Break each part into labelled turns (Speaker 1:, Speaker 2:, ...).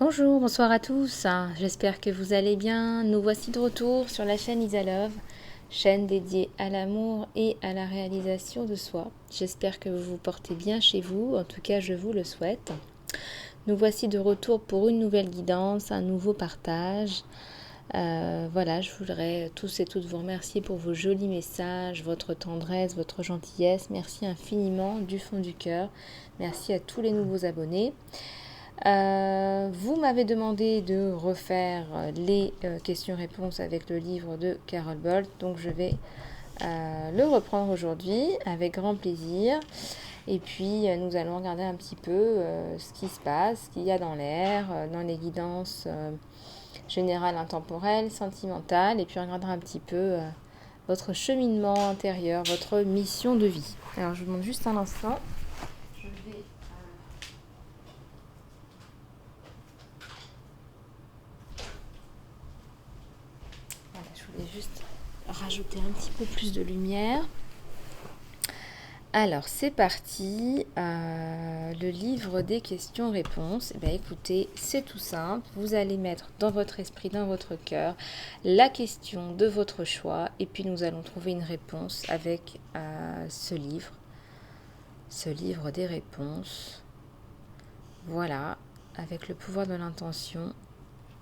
Speaker 1: Bonjour, bonsoir à tous, j'espère que vous allez bien. Nous voici de retour sur la chaîne Isa Love, chaîne dédiée à l'amour et à la réalisation de soi. J'espère que vous vous portez bien chez vous, en tout cas je vous le souhaite. Nous voici de retour pour une nouvelle guidance, un nouveau partage. Voilà, je voudrais tous et toutes vous remercier pour vos jolis messages, votre tendresse, votre gentillesse. Merci infiniment du fond du cœur. Merci à tous les nouveaux abonnés. Vous m'avez demandé de refaire les questions-réponses avec le livre de Carol Bolt, donc je vais le reprendre aujourd'hui avec grand plaisir. Et puis nous allons regarder un petit peu ce qui se passe, ce qu'il y a dans l'air, dans les guidances générales, intemporelles, sentimentales, et puis on regardera un petit peu votre cheminement intérieur, votre mission de vie. Alors je vous demande juste un instant. Je voulais juste rajouter un petit peu plus de lumière. Alors, c'est parti. Le livre des questions-réponses. Écoutez, c'est tout simple. Vous allez mettre dans votre esprit, dans votre cœur, la question de votre choix. Et puis, nous allons trouver une réponse avec ce livre. Ce livre des réponses. Voilà, avec le pouvoir de l'intention.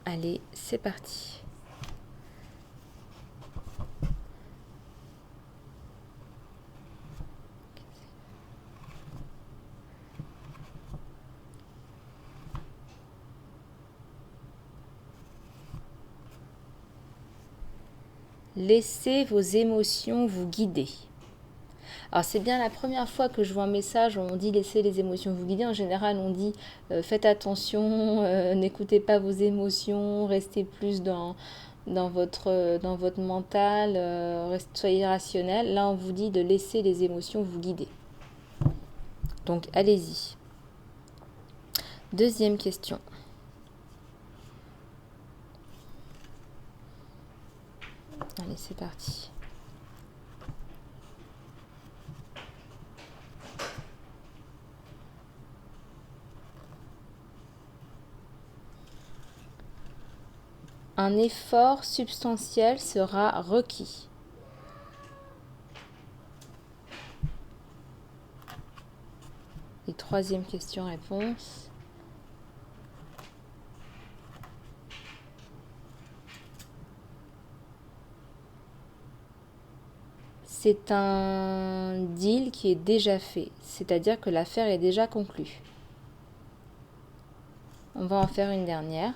Speaker 1: Allez, c'est parti. Laissez vos émotions vous guider. Alors c'est bien la première fois que je vois un message où on dit laissez les émotions vous guider. En général on dit faites attention, n'écoutez pas vos émotions, restez plus dans votre mental, soyez rationnel. Là on vous dit de laisser les émotions vous guider. Donc allez-y. Deuxième question. Allez, c'est parti. Un effort substantiel sera requis. Et troisième question-réponse. C'est un deal qui est déjà fait, c'est-à-dire que l'affaire est déjà conclue. On va en faire une dernière.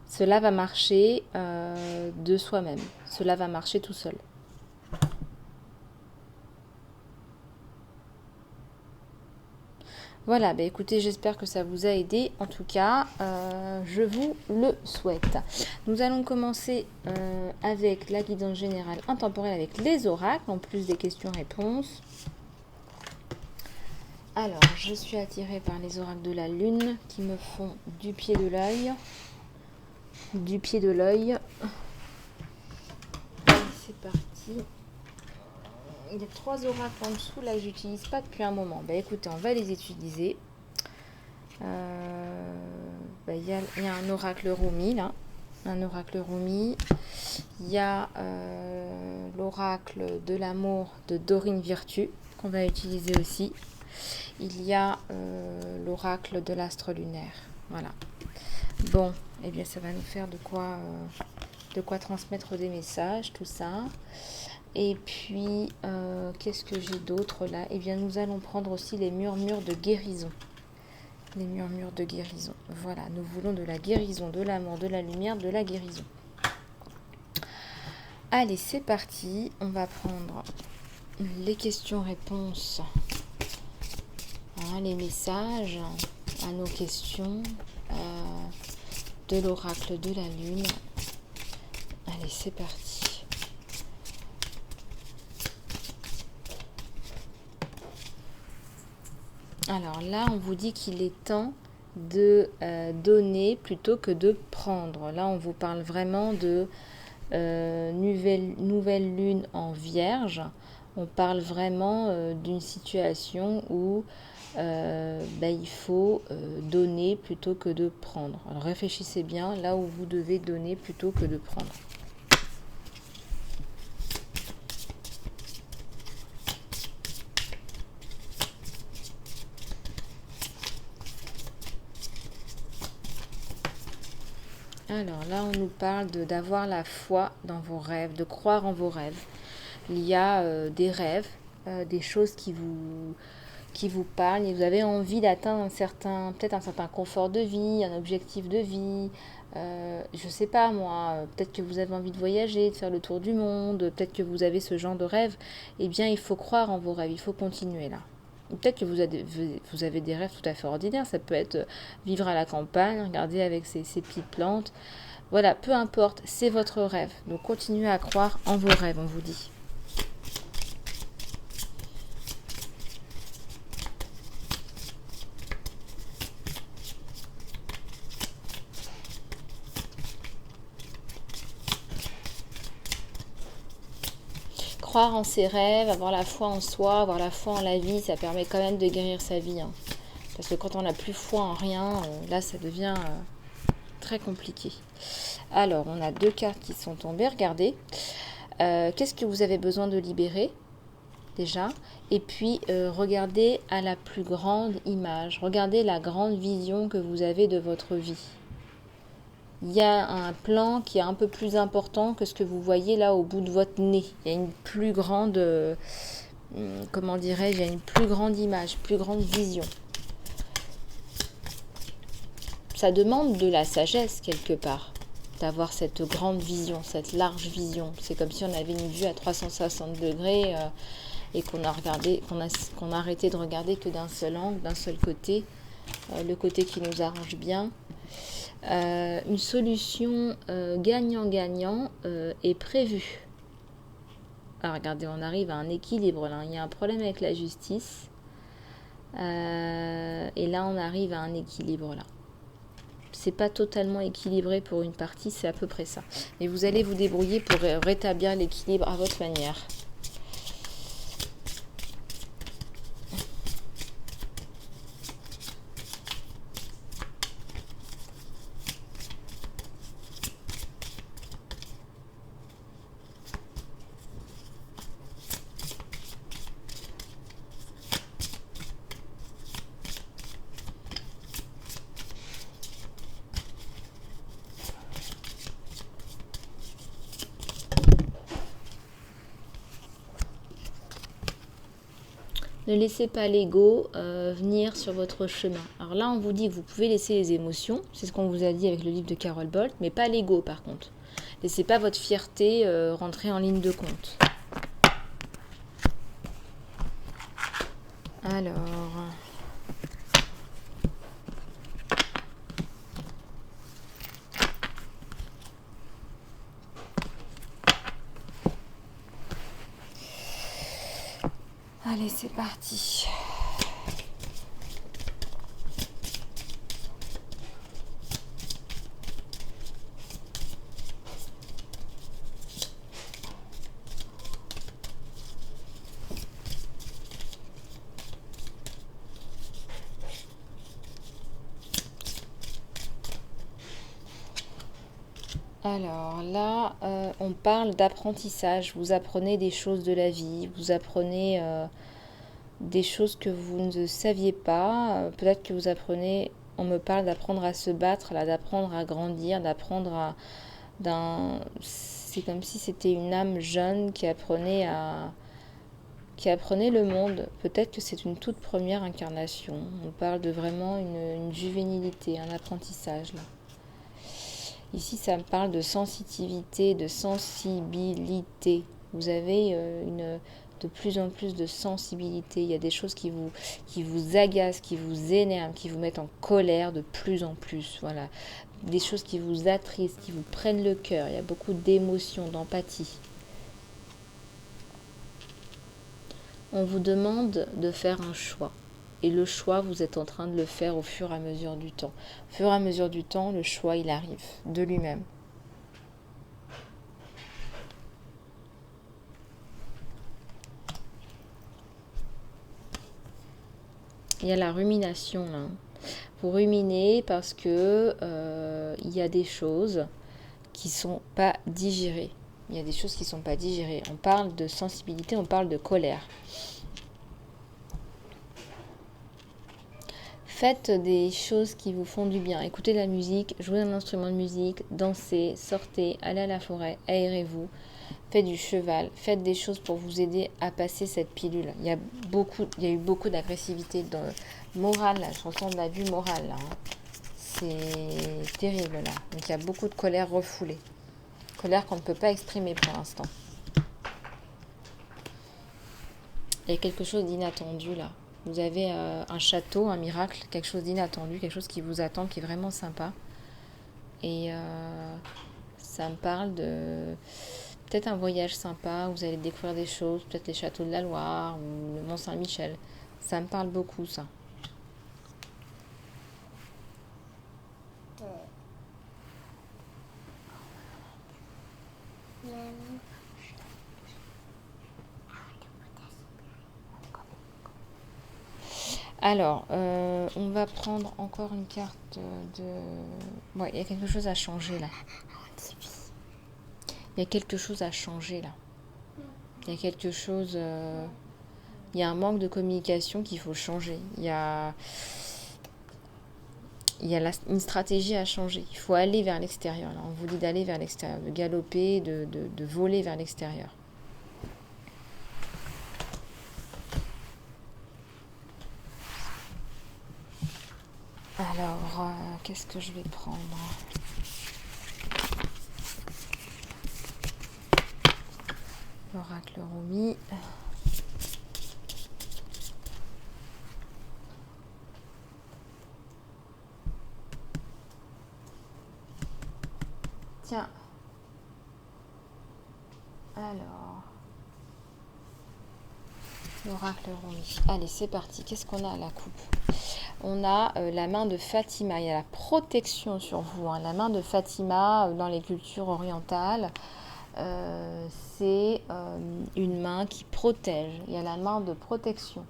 Speaker 1: Cela va marcher de soi-même. Cela va marcher tout seul. Voilà, écoutez, j'espère que ça vous a aidé. En tout cas, je vous le souhaite. Nous allons commencer avec la guidance générale intemporelle avec les oracles, en plus des questions-réponses. Alors, je suis attirée par les oracles de la lune qui me font du pied de l'œil. Du pied de l'œil. C'est parti. Il y a 3 oracles en dessous, là que j'utilise pas depuis un moment. Écoutez, on va les utiliser. Il y a un oracle Rumi là. Un oracle Rumi. Il y a l'oracle de l'amour de Dorine Virtue qu'on va utiliser aussi. Il y a l'oracle de l'astre lunaire. Voilà. Bon, eh bien ça va nous faire de quoi transmettre des messages, tout ça. Et puis, qu'est-ce que j'ai d'autre là? Eh bien, nous allons prendre aussi les murmures de guérison. Les murmures de guérison. Voilà, nous voulons de la guérison, de l'amour, de la lumière, de la guérison. Allez, c'est parti. On va prendre les questions-réponses, les messages à nos questions de l'oracle de la lune. Allez, c'est parti. Alors là, on vous dit qu'il est temps de donner plutôt que de prendre. Là, on vous parle vraiment de nouvelle lune en Vierge. On parle vraiment d'une situation où il faut donner plutôt que de prendre. Alors réfléchissez bien là où vous devez donner plutôt que de prendre. Alors là, on nous parle d'avoir la foi dans vos rêves, de croire en vos rêves. Il y a des rêves, des choses qui vous parlent et vous avez envie d'atteindre peut-être un certain confort de vie, un objectif de vie. Je sais pas moi, peut-être que vous avez envie de voyager, de faire le tour du monde, peut-être que vous avez ce genre de rêve. Eh bien, il faut croire en vos rêves, il faut continuer là. Peut-être que vous avez des rêves tout à fait ordinaires. Ça peut être vivre à la campagne, regarder avec ces petites plantes. Voilà, peu importe, c'est votre rêve. Donc continuez à croire en vos rêves, on vous dit. Croire en ses rêves, avoir la foi en soi, avoir la foi en la vie, ça permet quand même de guérir sa vie. Hein. Parce que quand on n'a plus foi en rien, là ça devient très compliqué. Alors, on a 2 cartes qui sont tombées, regardez. Qu'est-ce que vous avez besoin de libérer déjà? Et puis, regardez à la plus grande image, regardez la grande vision que vous avez de votre vie. Il y a un plan qui est un peu plus important que ce que vous voyez là au bout de votre nez. Il y a une plus grande, comment dirais-je, il y a une plus grande image, plus grande vision. Ça demande de la sagesse quelque part, d'avoir cette grande vision, cette large vision. C'est comme si on avait une vue à 360 degrés et qu'on a arrêté de regarder que d'un seul angle, d'un seul côté, le côté qui nous arrange bien. Une solution gagnant-gagnant est prévue. Alors regardez, on arrive à un équilibre là. Il y a un problème avec la justice. Et là, on arrive à un équilibre là. C'est pas totalement équilibré pour une partie, c'est à peu près ça. Mais vous allez vous débrouiller pour rétablir l'équilibre à votre manière. Ne laissez pas l'ego venir sur votre chemin. Alors là, on vous dit que vous pouvez laisser les émotions. C'est ce qu'on vous a dit avec le livre de Carol Bolt, mais pas l'ego par contre. Laissez pas votre fierté rentrer en ligne de compte. Alors... Allez, c'est parti. Alors là, on parle d'apprentissage. Vous apprenez des choses de la vie, vous apprenez des choses que vous ne saviez pas. Peut-être que vous apprenez, on me parle d'apprendre à se battre, là, d'apprendre à grandir, d'apprendre à... C'est comme si c'était une âme jeune qui apprenait le monde. Peut-être que c'est une toute première incarnation. On parle de vraiment une juvénilité, un apprentissage là. Ici, ça me parle de sensitivité, de sensibilité. Vous avez de plus en plus de sensibilité. Il y a des choses qui vous agacent, qui vous énervent, qui vous mettent en colère de plus en plus. Voilà. Des choses qui vous attristent, qui vous prennent le cœur. Il y a beaucoup d'émotions, d'empathie. On vous demande de faire un choix. Et le choix, vous êtes en train de le faire au fur et à mesure du temps. Au fur et à mesure du temps, le choix, il arrive de lui-même. Il y a la rumination là. Vous ruminez parce que il y a des choses qui sont pas digérées. Il y a des choses qui sont pas digérées. On parle de sensibilité, on parle de colère. Faites des choses qui vous font du bien. Écoutez de la musique, jouez un instrument de musique, dansez, sortez, allez à la forêt, aérez-vous, faites du cheval, faites des choses pour vous aider à passer cette pilule. Il y a eu beaucoup d'agressivité morale, là. Je ressens de l'abus moral là. C'est terrible là. Donc il y a beaucoup de colère refoulée. Colère qu'on ne peut pas exprimer pour l'instant. Il y a quelque chose d'inattendu là. Vous avez un château, un miracle, quelque chose d'inattendu, quelque chose qui vous attend, qui est vraiment sympa. Et ça me parle de peut-être un voyage sympa, où vous allez découvrir des choses, peut-être les châteaux de la Loire ou le Mont-Saint-Michel. Ça me parle beaucoup ça. Alors, on va prendre encore une carte de... Ouais, il y a quelque chose à changer là. Il y a quelque chose à changer là. Il y a quelque chose... Il y a un manque de communication qu'il faut changer. Il y a une stratégie à changer. Il faut aller vers l'extérieur. Là. On vous dit d'aller vers l'extérieur, de galoper, de voler vers l'extérieur. Alors, qu'est-ce que je vais prendre ? L'oracle Rumi. Tiens. Alors. L'oracle Rumi. Allez, c'est parti. Qu'est-ce qu'on a à la coupe ? On a la main de Fatima. Il y a la protection sur vous. Hein. La main de Fatima dans les cultures orientales. C'est une main qui protège. Il y a la main de protection.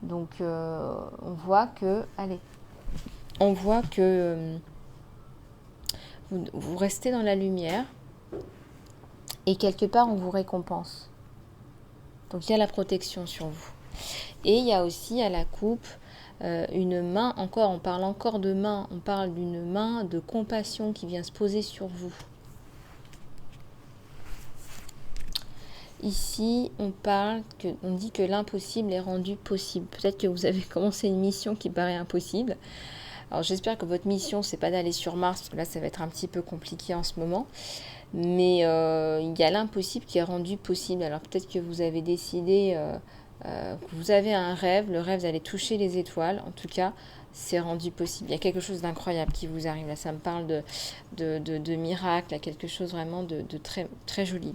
Speaker 1: Donc, on voit que... Allez. On voit que vous restez dans la lumière. Et quelque part, on vous récompense. Donc, il y a la protection sur vous. Et il y a aussi à la coupe une main, on parle encore de main, on parle d'une main de compassion qui vient se poser sur vous. Ici, on dit que l'impossible est rendu possible. Peut-être que vous avez commencé une mission qui paraît impossible. Alors j'espère que votre mission, c'est pas d'aller sur Mars, parce que là, ça va être un petit peu compliqué en ce moment. Mais il y a l'impossible qui est rendu possible. Alors peut-être que vous avez décidé que vous avez un rêve, le rêve d'aller toucher les étoiles. En tout cas, c'est rendu possible. Il y a quelque chose d'incroyable qui vous arrive. Là, ça me parle de miracle, il y a quelque chose vraiment de très, très joli.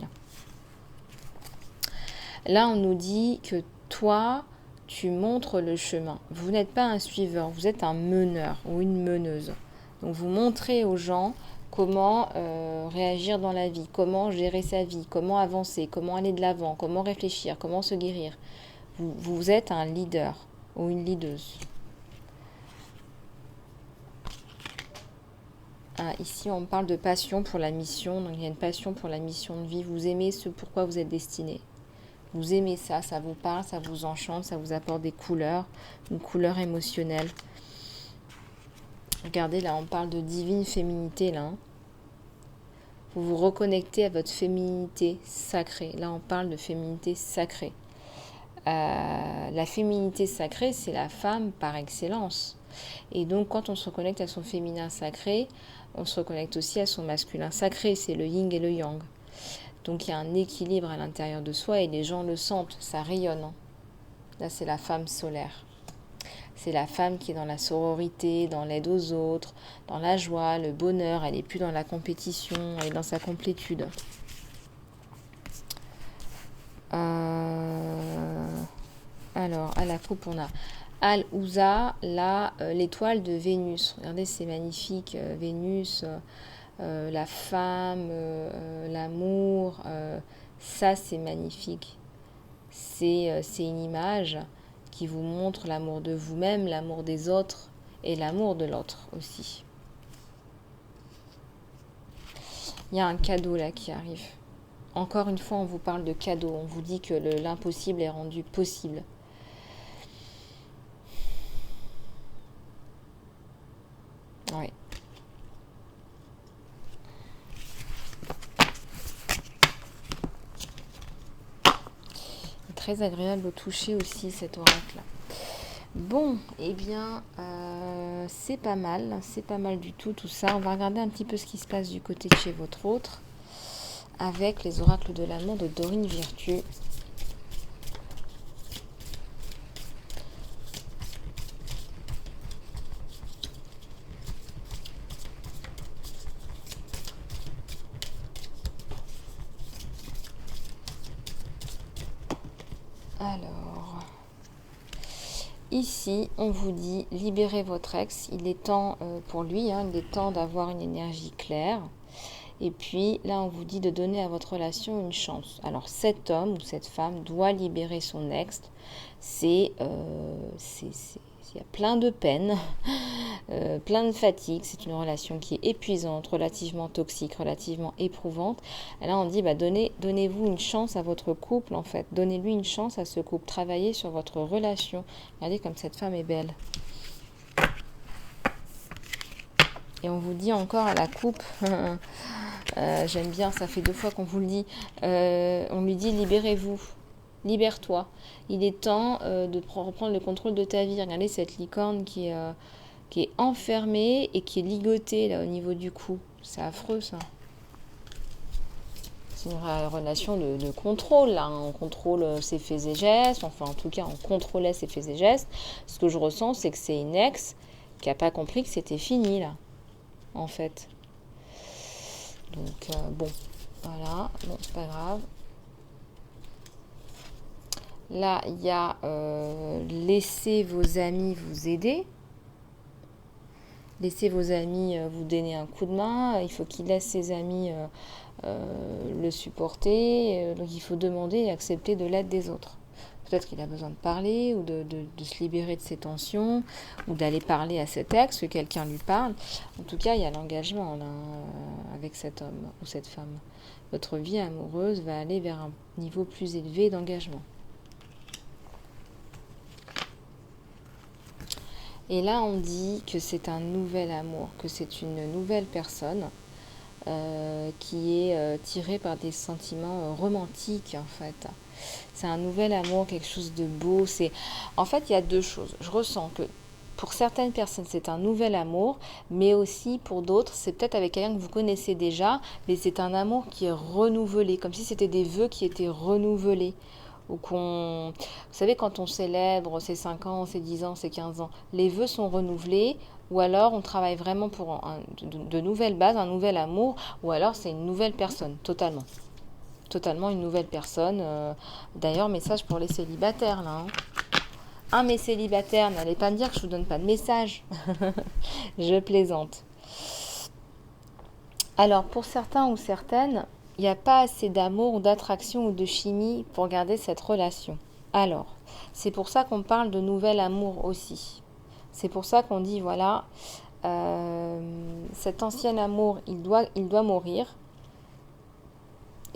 Speaker 1: Là, on nous dit que toi, tu montres le chemin. Vous n'êtes pas un suiveur, vous êtes un meneur ou une meneuse. Donc, vous montrez aux gens comment réagir dans la vie, comment gérer sa vie, comment avancer, comment aller de l'avant, comment réfléchir, comment se guérir. Vous êtes un leader ou une leaduse. Ah, ici, on parle de passion pour la mission. Donc, il y a une passion pour la mission de vie. Vous aimez ce pourquoi vous êtes destiné. Vous aimez ça, ça vous parle, ça vous enchante, ça vous apporte des couleurs, une couleur émotionnelle. Regardez, là, on parle de divine féminité, là. Vous vous reconnectez à votre féminité sacrée. Là, on parle de féminité sacrée. La féminité sacrée, c'est la femme par excellence. Et donc, quand on se reconnecte à son féminin sacré, on se reconnecte aussi à son masculin sacré. C'est le yin et le yang. Donc, il y a un équilibre à l'intérieur de soi et les gens le sentent, ça rayonne. Là, c'est la femme solaire. C'est la femme qui est dans la sororité, dans l'aide aux autres, dans la joie, le bonheur. Elle n'est plus dans la compétition, elle est dans sa complétude. Alors, à la coupe, on a Al-Ouza, là, l'étoile de Vénus. Regardez, c'est magnifique. Vénus, la femme, l'amour, ça, c'est magnifique. C'est une image qui vous montre l'amour de vous-même, l'amour des autres et l'amour de l'autre aussi. Il y a un cadeau là qui arrive. Encore une fois, on vous parle de cadeau. On vous dit que l'impossible est rendu possible. Oui. Très agréable au toucher aussi cet oracle. Bon, eh bien, c'est pas mal du tout ça. On va regarder un petit peu ce qui se passe du côté de chez votre autre avec les oracles de l'amour de Dorine Virtue. Alors, ici, on vous dit libérez votre ex. Il est temps pour lui, il est temps d'avoir une énergie claire. Et puis là, on vous dit de donner à votre relation une chance. Alors, cet homme ou cette femme doit libérer son ex. Il y a plein de peine, plein de fatigue. C'est une relation qui est épuisante, relativement toxique, relativement éprouvante. Et là, on dit, donnez-vous une chance à votre couple, en fait. Donnez-lui une chance à ce couple. Travaillez sur votre relation. Regardez comme cette femme est belle. Et on vous dit encore à la coupe, j'aime bien, ça fait 2 fois qu'on vous le dit, on lui dit libérez-vous, libère-toi. Il est temps de reprendre le contrôle de ta vie. Regardez cette licorne qui est enfermée et qui est ligotée là au niveau du cou. C'est affreux ça. C'est une relation de contrôle là. On contrôle ses faits et gestes, enfin en tout cas on contrôlait ses faits et gestes. Ce que je ressens c'est que c'est une ex qui n'a pas compris que c'était fini là. En fait. Donc, bon, voilà, bon, c'est pas grave. Là, il y a laissez vos amis vous aider. Laissez vos amis vous donner un coup de main. Il faut qu'il laisse ses amis le supporter. Donc, il faut demander et accepter de l'aide des autres. Peut-être qu'il a besoin de parler ou de se libérer de ses tensions ou d'aller parler à cet ex, que quelqu'un lui parle. En tout cas, il y a l'engagement là, avec cet homme ou cette femme. Votre vie amoureuse va aller vers un niveau plus élevé d'engagement. Et là, on dit que c'est un nouvel amour, que c'est une nouvelle personne qui est tirée par des sentiments romantiques en fait. C'est un nouvel amour, quelque chose de beau. En fait, il y a 2 choses. Je ressens que pour certaines personnes, c'est un nouvel amour, mais aussi pour d'autres, c'est peut-être avec quelqu'un que vous connaissez déjà, mais c'est un amour qui est renouvelé, comme si c'était des vœux qui étaient renouvelés. Ou vous savez, quand on célèbre ses 5 ans, ses 10 ans, ses 15 ans, les vœux sont renouvelés, ou alors on travaille vraiment pour de nouvelles bases, un nouvel amour, ou alors c'est une nouvelle personne, totalement. Totalement une nouvelle personne. D'ailleurs, message pour les célibataires, là. Mes célibataires, n'allez pas me dire que je vous donne pas de message. Je plaisante. Alors, pour certains ou certaines, il n'y a pas assez d'amour ou d'attraction ou de chimie pour garder cette relation. Alors, c'est pour ça qu'on parle de nouvel amour aussi. C'est pour ça qu'on dit, voilà, cet ancien amour, il doit mourir.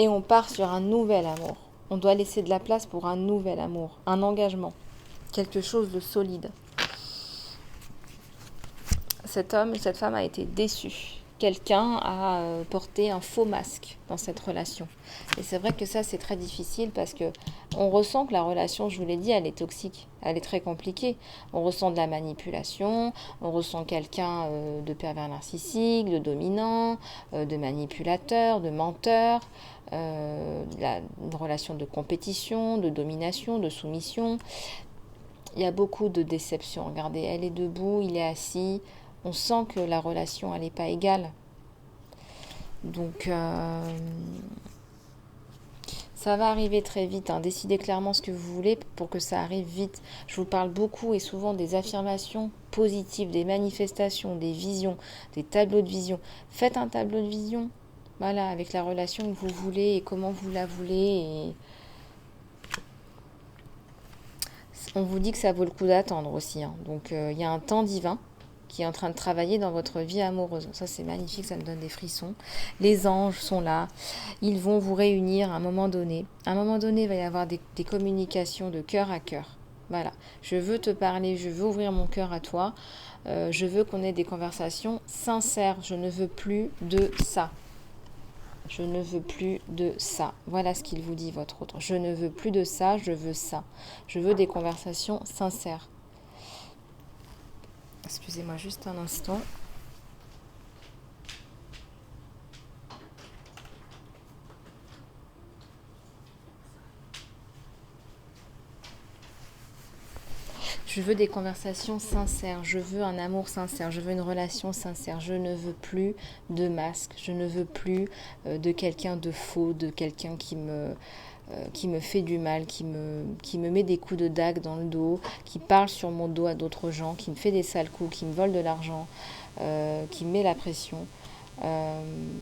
Speaker 1: Et on part sur un nouvel amour. On doit laisser de la place pour un nouvel amour, un engagement, quelque chose de solide. Cet homme ou cette femme a été déçu. Quelqu'un a porté un faux masque dans cette relation. Et c'est vrai que ça, c'est très difficile parce que on ressent que la relation, je vous l'ai dit, elle est toxique. Elle est très compliquée. On ressent de la manipulation, on ressent quelqu'un de pervers narcissique, de dominant, de manipulateur, de menteur, une relation de compétition, de domination, de soumission. Il y a beaucoup de déception. Regardez, elle est debout, il est assis. On sent que la relation, elle n'est pas égale. Donc, Ça va arriver très vite, hein. Décidez clairement ce que vous voulez pour que ça arrive vite. Je vous parle beaucoup et souvent des affirmations positives, des manifestations, des visions, des tableaux de vision. Faites un tableau de vision, voilà, avec la relation que vous voulez et comment vous la voulez. Et on vous dit que ça vaut le coup d'attendre aussi, hein. Donc il y a un temps divin qui est en train de travailler dans votre vie amoureuse. Ça, c'est magnifique, ça me donne des frissons. Les anges sont là, ils vont vous réunir à un moment donné. À un moment donné, il va y avoir des communications de cœur à cœur. Voilà, je veux te parler, je veux ouvrir mon cœur à toi, je veux qu'on ait des conversations sincères, je ne veux plus de ça. Je ne veux plus de ça. Voilà ce qu'il vous dit, votre autre. Je ne veux plus de ça, je veux ça. Je veux des conversations sincères. Excusez-moi juste un instant. Je veux des conversations sincères, je veux un amour sincère, je veux une relation sincère, je ne veux plus de masque, je ne veux plus de quelqu'un de faux, de quelqu'un qui me fait du mal, qui me met des coups de dague dans le dos, qui parle sur mon dos à d'autres gens, qui me fait des sales coups, qui me vole de l'argent, qui me met la pression.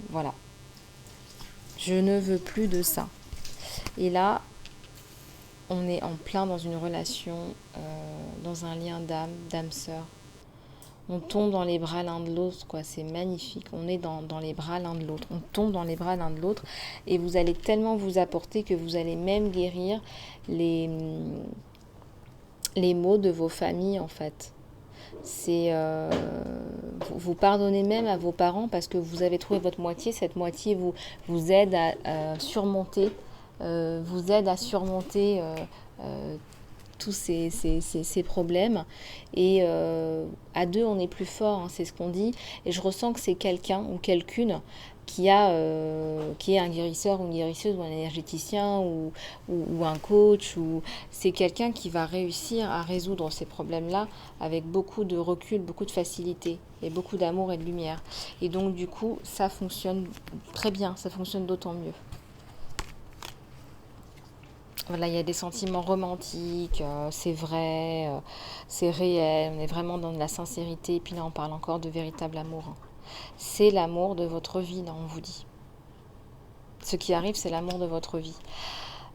Speaker 1: Voilà. Je ne veux plus de ça. Et là, on est en plein dans une relation, dans un lien d'âme-sœur. On tombe dans les bras l'un de l'autre, quoi. C'est magnifique. On est dans les bras l'un de l'autre. On tombe dans les bras l'un de l'autre. Et vous allez tellement vous apporter que vous allez même guérir les maux de vos familles, en fait. C'est vous pardonnez même à vos parents parce que vous avez trouvé votre moitié. Cette moitié vous aide à surmonter, tous ces problèmes. Et à deux, on est plus fort, hein, c'est ce qu'on dit. Et je ressens que c'est quelqu'un ou quelqu'une qui est un guérisseur ou une guérisseuse ou un énergéticien ou un coach. C'est quelqu'un qui va réussir à résoudre ces problèmes-là avec beaucoup de recul, beaucoup de facilité et beaucoup d'amour et de lumière. Et donc, du coup, ça fonctionne très bien, ça fonctionne d'autant mieux. Voilà, il y a des sentiments romantiques, c'est vrai, c'est réel, on est vraiment dans de la sincérité. Et puis là, on parle encore de véritable amour, hein. C'est l'amour de votre vie, là, on vous dit. Ce qui arrive, c'est l'amour de votre vie.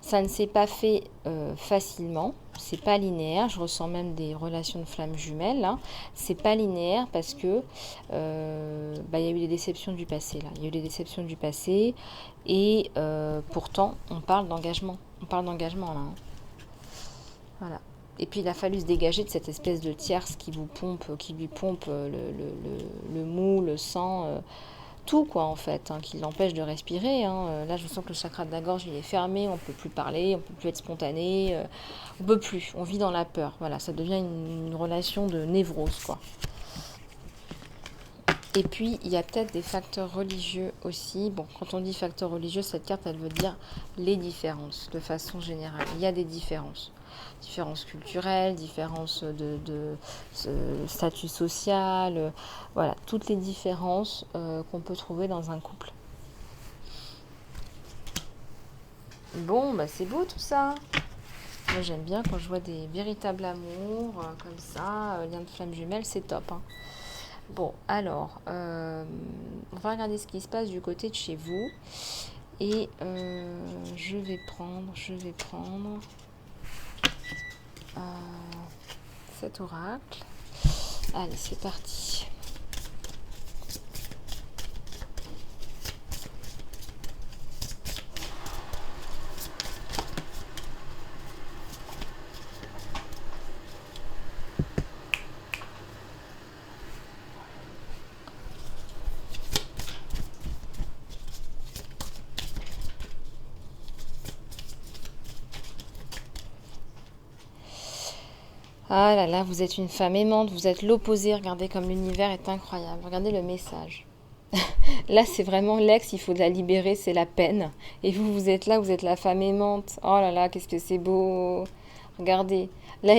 Speaker 1: Ça ne s'est pas fait facilement, c'est pas linéaire. Je ressens même des relations de flammes jumelles, là. C'est pas linéaire parce que il y a eu des déceptions du passé, là. Il y a eu des déceptions du passé et pourtant, on parle d'engagement. On parle d'engagement, là, hein. Voilà. Et puis, il a fallu se dégager de cette espèce de tierce qui lui pompe le mou, le sang, tout, quoi, en fait, hein, qui l'empêche de respirer, hein. Là, je sens que le chakra de la gorge, il est fermé, on ne peut plus parler, on ne peut plus être spontané, on ne peut plus, on vit dans la peur. Voilà, ça devient une relation de névrose, quoi. Et puis, il y a peut-être des facteurs religieux aussi. Bon, quand on dit facteurs religieux, cette carte, elle veut dire les différences, de façon générale. Il y a des différences. Différences culturelles, différences de statut social, voilà, toutes les différences qu'on peut trouver dans un couple. Bon, bah c'est beau tout ça. Moi, j'aime bien quand je vois des véritables amours comme ça, lien de flamme jumelle, c'est top, hein. Bon, alors, on va regarder ce qui se passe du côté de chez vous. Et je vais prendre cet oracle. Allez, c'est parti. Ah là là, vous êtes une femme aimante, vous êtes l'opposé. Regardez comme l'univers est incroyable. Regardez le message. Là, c'est vraiment l'ex, il faut la libérer, c'est la peine. Et vous, vous êtes là, vous êtes la femme aimante. Oh là là, qu'est-ce que c'est beau. Regardez. Là,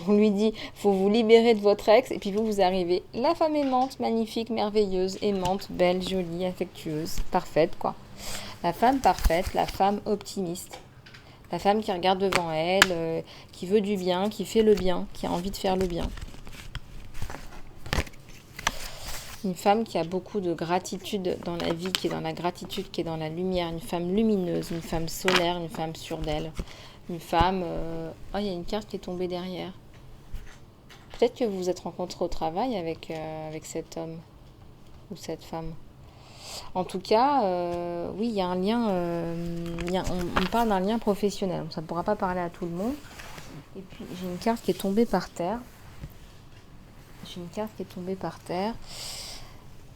Speaker 1: on lui dit, faut vous libérer de votre ex. Et puis vous arrivez. La femme aimante, magnifique, merveilleuse, aimante, belle, jolie, affectueuse, parfaite, quoi. La femme parfaite, la femme optimiste. La femme qui regarde devant elle, qui veut du bien, qui fait le bien, qui a envie de faire le bien. Une femme qui a beaucoup de gratitude dans la vie, qui est dans la gratitude, qui est dans la lumière. Une femme lumineuse, une femme solaire, une femme sûre d'elle. Une femme... Oh, il y a une carte qui est tombée derrière. Peut-être que vous vous êtes rencontrés au travail avec cet homme ou cette femme. En tout cas, oui, il y a un lien, on parle d'un lien professionnel. Ça ne pourra pas parler à tout le monde. Et puis, j'ai une carte qui est tombée par terre.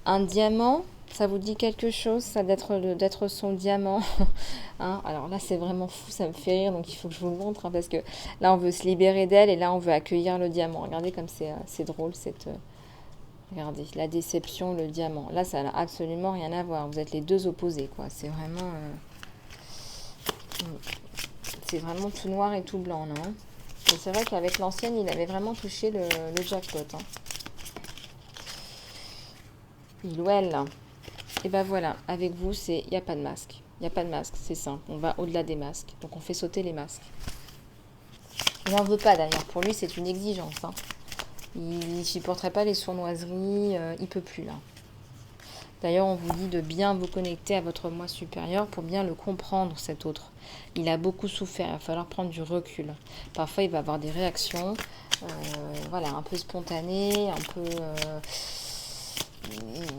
Speaker 1: Un diamant, ça vous dit quelque chose, ça d'être son diamant. Hein, alors là, c'est vraiment fou, ça me fait rire, donc il faut que je vous le montre. Parce que là, on veut se libérer d'elle et là, on veut accueillir le diamant. Regardez comme c'est drôle, regardez, la déception, le diamant. Là, ça n'a absolument rien à voir. Vous êtes les deux opposés, quoi. C'est vraiment tout noir et tout blanc, là. Hein. Et c'est vrai qu'avec l'ancienne, il avait vraiment touché le jackpot. Hein. Il ou elle. Et ben voilà, avec vous, il n'y a pas de masque. Il n'y a pas de masque, c'est simple. On va au-delà des masques. Donc, on fait sauter les masques. Il n'en veut pas, d'ailleurs. Pour lui, c'est une exigence. Hein. Il ne supporterait pas les sournoiseries, il peut plus là. D'ailleurs, on vous dit de bien vous connecter à votre moi supérieur pour bien le comprendre, cet autre. Il a beaucoup souffert, il va falloir prendre du recul. Parfois, il va avoir des réactions, voilà, un peu spontanées, un peu...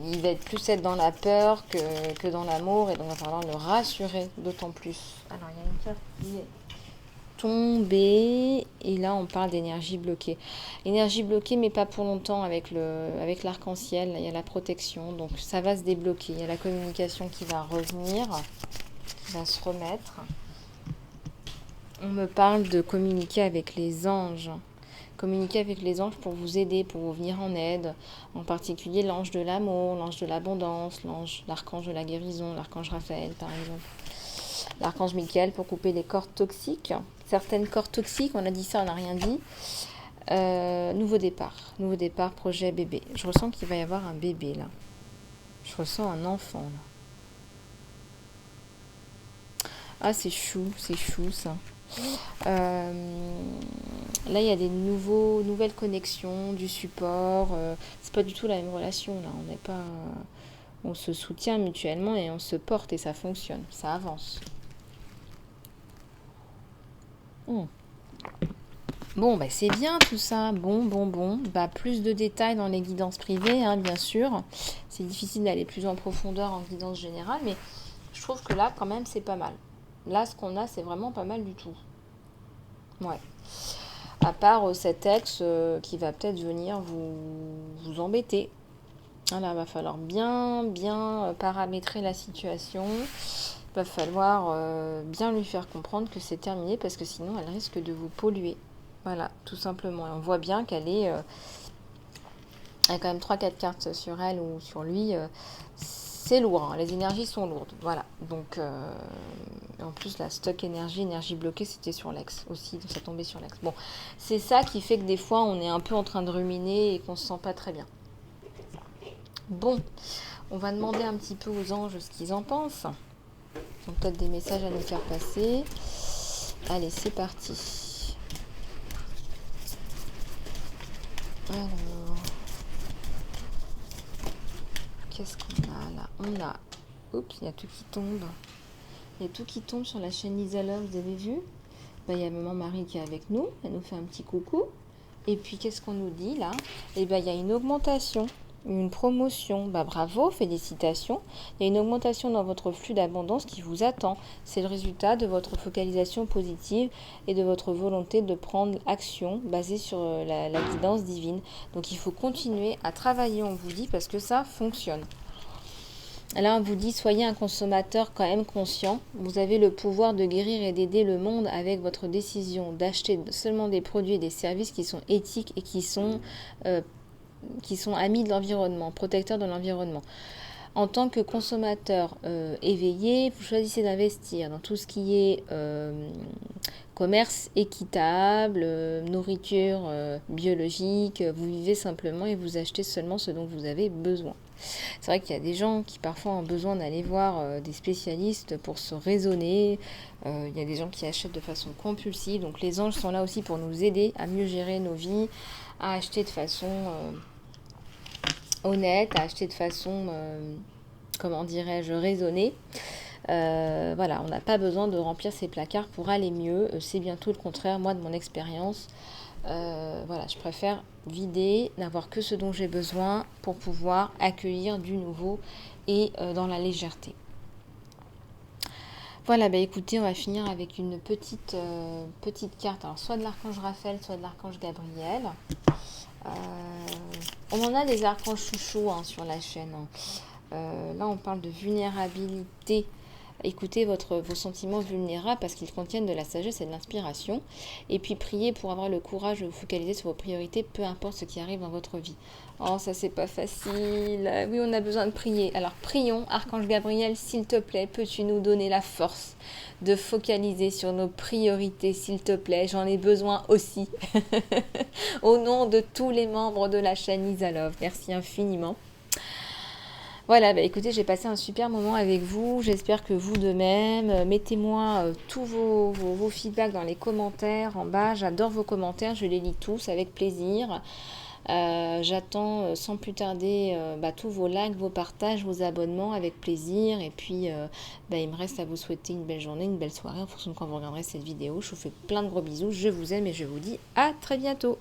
Speaker 1: il va être dans la peur que dans l'amour, et donc il va falloir le rassurer d'autant plus. Alors, il y a une carte qui est tombée, et là on parle d'énergie bloquée. Énergie bloquée, mais pas pour longtemps avec l'arc-en-ciel. Il y a la protection, donc ça va se débloquer. Il y a la communication qui va revenir, qui va se remettre. On me parle de communiquer avec les anges. Communiquer avec les anges pour vous aider, pour vous venir en aide. En particulier l'ange de l'amour, l'ange de l'abondance, l'archange de la guérison, l'archange Raphaël par exemple. L'archange Michael pour couper les cordes toxiques. Certaines cordes toxiques, on a dit ça, on n'a rien dit. Nouveau départ, projet bébé. Je ressens qu'il va y avoir un bébé là. Je ressens un enfant là. Ah, c'est chou ça. Là, il y a des nouvelles connexions, du support. C'est pas du tout la même relation là. On n'est pas, on se soutient mutuellement et on se porte et ça fonctionne, ça avance. Bon, bah, c'est bien tout ça. Bon. Bah, plus de détails dans les guidances privées, hein, bien sûr. C'est difficile d'aller plus en profondeur en guidance générale, mais je trouve que là, quand même, c'est pas mal. Là, ce qu'on a, c'est vraiment pas mal du tout. Ouais. À part cet ex qui va peut-être venir vous embêter. Là, va falloir bien paramétrer la situation. Va falloir bien lui faire comprendre que c'est terminé parce que sinon elle risque de vous polluer. Voilà, tout simplement. Et on voit bien qu'elle a quand même 3-4 cartes sur elle ou sur lui. C'est lourd, hein. Les énergies sont lourdes. Voilà. Donc, en plus, la stock énergie bloquée, c'était sur l'ex aussi. Donc, ça tombait sur l'ex. Bon, c'est ça qui fait que des fois, on est un peu en train de ruminer et qu'on se sent pas très bien. Bon, on va demander un petit peu aux anges ce qu'ils en pensent. Ils ont peut-être des messages à nous faire passer. Allez, c'est parti. Alors, qu'est-ce qu'on a là? On a... Oups, il y a tout qui tombe. Il y a tout qui tombe sur la chaîne Lisa Love, vous avez vu? Il y a maman Marie qui est avec nous. Elle nous fait un petit coucou. Et puis, qu'est-ce qu'on nous dit là? Il y a une augmentation. Une promotion, bravo, félicitations. Il y a une augmentation dans votre flux d'abondance qui vous attend. C'est le résultat de votre focalisation positive et de votre volonté de prendre action basée sur la guidance divine. Donc il faut continuer à travailler, on vous dit, parce que ça fonctionne. Là, on vous dit, soyez un consommateur quand même conscient. Vous avez le pouvoir de guérir et d'aider le monde avec votre décision d'acheter seulement des produits et des services qui sont éthiques et qui sont amis de l'environnement, protecteurs de l'environnement. En tant que consommateur éveillé, vous choisissez d'investir dans tout ce qui est commerce équitable, nourriture biologique. Vous vivez simplement et vous achetez seulement ce dont vous avez besoin. C'est vrai qu'il y a des gens qui parfois ont besoin d'aller voir des spécialistes pour se raisonner. Il y a des gens qui achètent de façon compulsive. Donc les anges sont là aussi pour nous aider à mieux gérer nos vies, à acheter de façon honnête, à acheter de façon, comment dirais-je, raisonnée. Voilà, on n'a pas besoin de remplir ses placards pour aller mieux. C'est bien tout le contraire, moi, de mon expérience. Voilà, je préfère vider, n'avoir que ce dont j'ai besoin pour pouvoir accueillir du nouveau et dans la légèreté. Voilà, bah écoutez, on va finir avec une petite carte, alors soit de l'archange Raphaël, soit de l'archange Gabriel. On en a des archanges chouchous sur la chaîne. Là, on parle de vulnérabilité. Écoutez vos sentiments vulnérables parce qu'ils contiennent de la sagesse et de l'inspiration. Et puis priez pour avoir le courage de vous focaliser sur vos priorités, peu importe ce qui arrive dans votre vie. Oh, ça c'est pas facile. Oui, on a besoin de prier. Alors prions, Archange Gabriel, s'il te plaît, peux-tu nous donner la force de focaliser sur nos priorités, s'il te plaît. J'en ai besoin aussi. Au nom de tous les membres de la chaîne Isalove. Merci infiniment. Voilà, bah écoutez, j'ai passé un super moment avec vous. J'espère que vous de même. Mettez-moi tous vos feedbacks dans les commentaires en bas. J'adore vos commentaires, je les lis tous avec plaisir. J'attends sans plus tarder tous vos likes, vos partages, vos abonnements avec plaisir. Et puis, il me reste à vous souhaiter une belle journée, une belle soirée en fonction de quand vous regarderez cette vidéo. Je vous fais plein de gros bisous. Je vous aime et je vous dis à très bientôt.